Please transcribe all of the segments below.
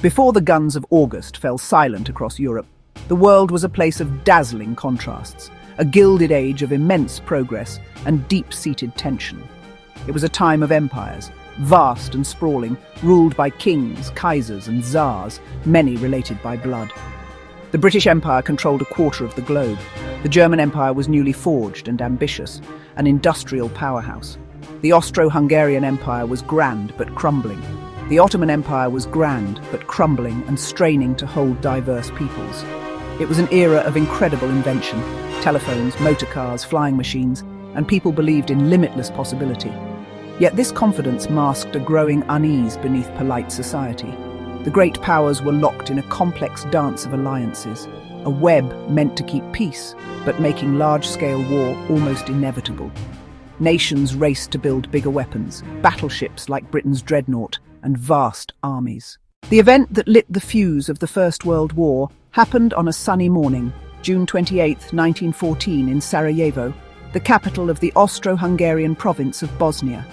Before the guns of August fell silent across Europe, the world was a place of dazzling contrasts, a gilded age of immense progress and deep-seated tension. It was a time of empires, vast and sprawling, ruled by kings, kaisers and tsars, many related by blood. The British Empire controlled a quarter of the globe. The German Empire was newly forged and ambitious, an industrial powerhouse. The Austro-Hungarian Empire was grand but crumbling. The Ottoman Empire was grand but crumbling and straining to hold diverse peoples. It was an era of incredible invention: telephones, motor cars, flying machines, and people believed in limitless possibility. Yet this confidence masked a growing unease beneath polite society. The great powers were locked in a complex dance of alliances, a web meant to keep peace, but making large-scale war almost inevitable. Nations raced to build bigger weapons, battleships like Britain's dreadnought, and vast armies. The event that lit the fuse of the First World War happened on a sunny morning, June 28, 1914, in Sarajevo, the capital of the Austro-Hungarian province of Bosnia.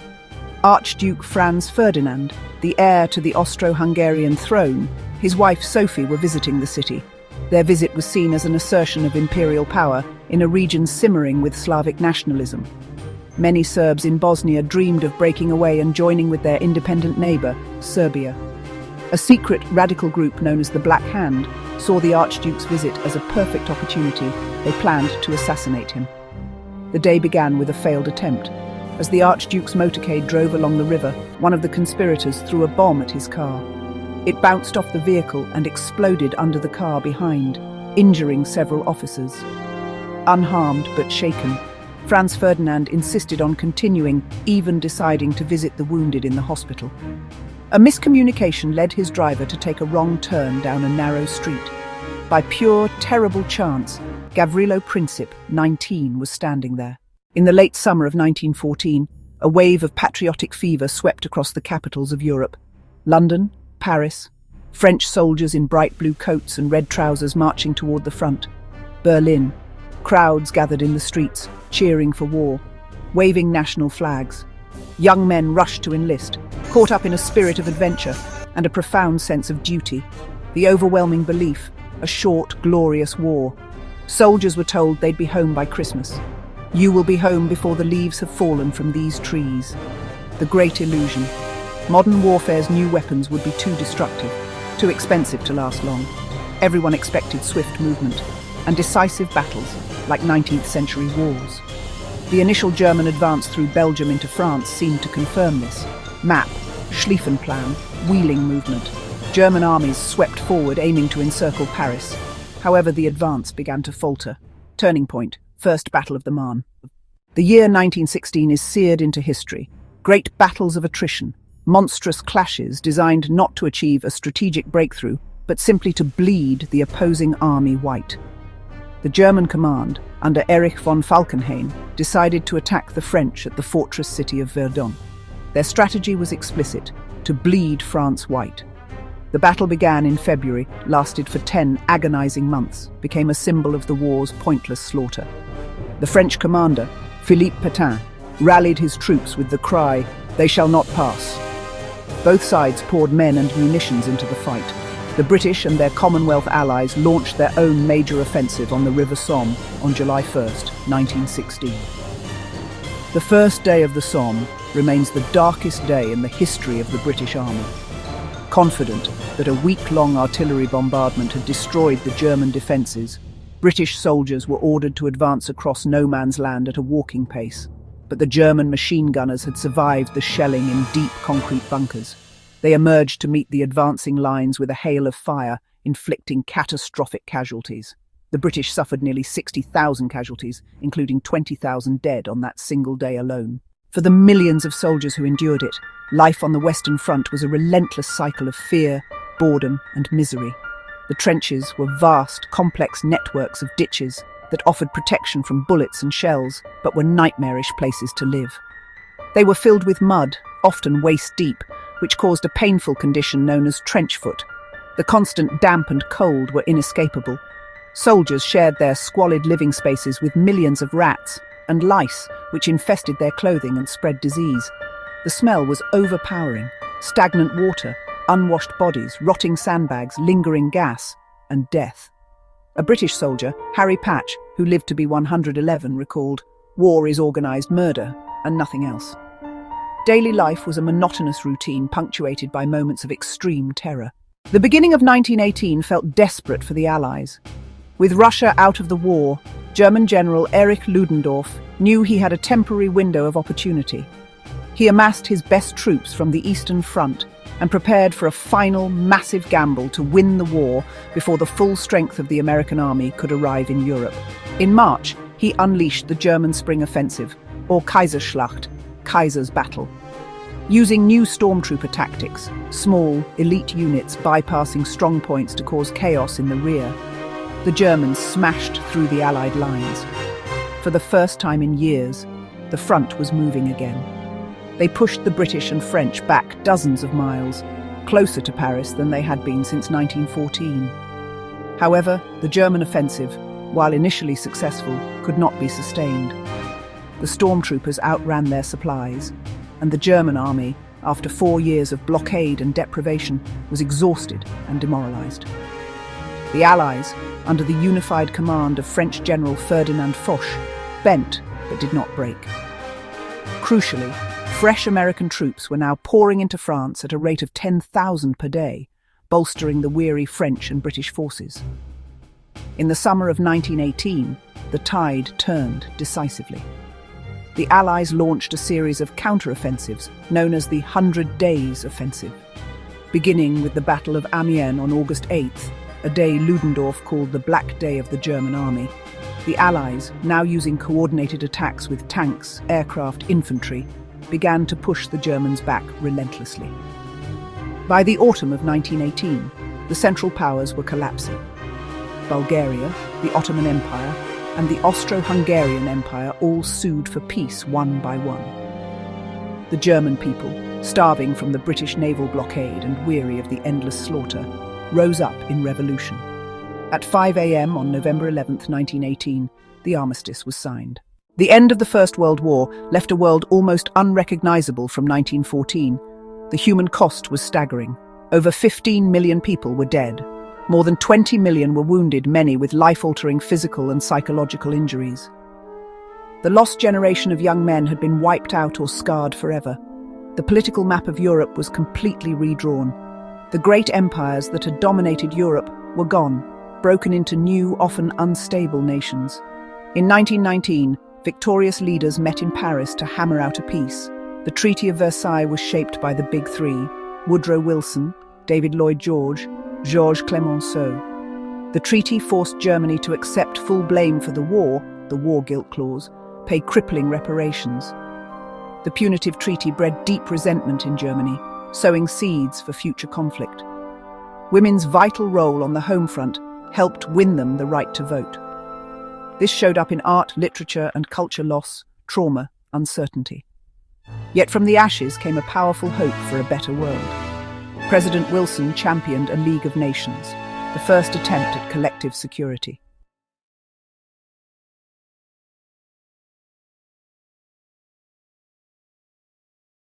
Archduke Franz Ferdinand, the heir to the Austro-Hungarian throne, his wife Sophie were visiting the city. Their visit was seen as an assertion of imperial power in a region simmering with Slavic nationalism. Many Serbs in Bosnia dreamed of breaking away and joining with their independent neighbour, Serbia. A secret radical group known as the Black Hand saw the Archduke's visit as a perfect opportunity. They planned to assassinate him. The day began with a failed attempt. As the Archduke's motorcade drove along the river, one of the conspirators threw a bomb at his car. It bounced off the vehicle and exploded under the car behind, injuring several officers. Unharmed but shaken, Franz Ferdinand insisted on continuing, even deciding to visit the wounded in the hospital. A miscommunication led his driver to take a wrong turn down a narrow street. By pure, terrible chance, Gavrilo Princip, 19, was standing there. In the late summer of 1914, a wave of patriotic fever swept across the capitals of Europe. London, Paris, French soldiers in bright blue coats and red trousers marching toward the front. Berlin, crowds gathered in the streets, cheering for war, waving national flags. Young men rushed to enlist, caught up in a spirit of adventure and a profound sense of duty. The overwhelming belief, a short, glorious war. Soldiers were told they'd be home by Christmas. You will be home before the leaves have fallen from these trees. The great illusion. Modern warfare's new weapons would be too destructive, too expensive to last long. Everyone expected swift movement and decisive battles, like 19th century wars. The initial German advance through Belgium into France seemed to confirm this. Map, Schlieffenplan, wheeling movement. German armies swept forward, aiming to encircle Paris. However, the advance began to falter. Turning point. First Battle of the Marne. The year 1916 is seared into history. Great battles of attrition, monstrous clashes designed not to achieve a strategic breakthrough, but simply to bleed the opposing army white. The German command, under Erich von Falkenhayn, decided to attack the French at the fortress city of Verdun. Their strategy was explicit: to bleed France white. The battle began in February, lasted for 10 agonizing months, became a symbol of the war's pointless slaughter. The French commander, Philippe Pétain, rallied his troops with the cry, "They shall not pass." Both sides poured men and munitions into the fight. The British and their Commonwealth allies launched their own major offensive on the River Somme on July 1st, 1916. The first day of the Somme remains the darkest day in the history of the British Army. Confident that a week-long artillery bombardment had destroyed the German defences, British soldiers were ordered to advance across no man's land at a walking pace. But the German machine gunners had survived the shelling in deep concrete bunkers. They emerged to meet the advancing lines with a hail of fire, inflicting catastrophic casualties. The British suffered nearly 60,000 casualties, including 20,000 dead on that single day alone. For the millions of soldiers who endured it, life on the Western Front was a relentless cycle of fear, boredom, and misery. The trenches were vast, complex networks of ditches that offered protection from bullets and shells, but were nightmarish places to live. They were filled with mud, often waist-deep, which caused a painful condition known as trench foot. The constant damp and cold were inescapable. Soldiers shared their squalid living spaces with millions of rats and lice, which infested their clothing and spread disease. The smell was overpowering: stagnant water, unwashed bodies, rotting sandbags, lingering gas, and death. A British soldier, Harry Patch, who lived to be 111, recalled, "War is organised murder, and nothing else." Daily life was a monotonous routine punctuated by moments of extreme terror. The beginning of 1918 felt desperate for the Allies. With Russia out of the war, German General Erich Ludendorff knew he had a temporary window of opportunity. He amassed his best troops from the Eastern Front and prepared for a final, massive gamble to win the war before the full strength of the American army could arrive in Europe. In March, he unleashed the German Spring Offensive, or Kaiserschlacht, Kaiser's Battle. Using new stormtrooper tactics, small, elite units bypassing strong points to cause chaos in the rear, the Germans smashed through the Allied lines. For the first time in years, the front was moving again. They pushed the British and French back dozens of miles, closer to Paris than they had been since 1914. However, the German offensive, while initially successful, could not be sustained. The stormtroopers outran their supplies, and the German army, after 4 years of blockade and deprivation, was exhausted and demoralized. The Allies, under the unified command of French General Ferdinand Foch, bent but did not break. Crucially, fresh American troops were now pouring into France at a rate of 10,000 per day, bolstering the weary French and British forces. In the summer of 1918, the tide turned decisively. The Allies launched a series of counter-offensives known as the 100 Days Offensive. Beginning with the Battle of Amiens on August 8th, a day Ludendorff called the Black Day of the German Army, the Allies, now using coordinated attacks with tanks, aircraft, infantry, began to push the Germans back relentlessly. By the autumn of 1918, the Central Powers were collapsing. Bulgaria, the Ottoman Empire, and the Austro-Hungarian Empire all sued for peace one by one. The German people, starving from the British naval blockade and weary of the endless slaughter, rose up in revolution. At 5 a.m. on November 11, 1918, the armistice was signed. The end of the First World War left a world almost unrecognizable from 1914. The human cost was staggering. Over 15 million people were dead. More than 20 million were wounded, many with life-altering physical and psychological injuries. The lost generation of young men had been wiped out or scarred forever. The political map of Europe was completely redrawn. The great empires that had dominated Europe were gone, broken into new, often unstable nations. In 1919, victorious leaders met in Paris to hammer out a peace. The Treaty of Versailles was shaped by the Big Three: Woodrow Wilson, David Lloyd George, Georges Clemenceau. The treaty forced Germany to accept full blame for the war guilt clause, pay crippling reparations. The punitive treaty bred deep resentment in Germany, sowing seeds for future conflict. Women's vital role on the home front helped win them the right to vote. This showed up in art, literature, and culture loss, trauma, uncertainty. Yet from the ashes came a powerful hope for a better world. President Wilson championed a League of Nations, the first attempt at collective security.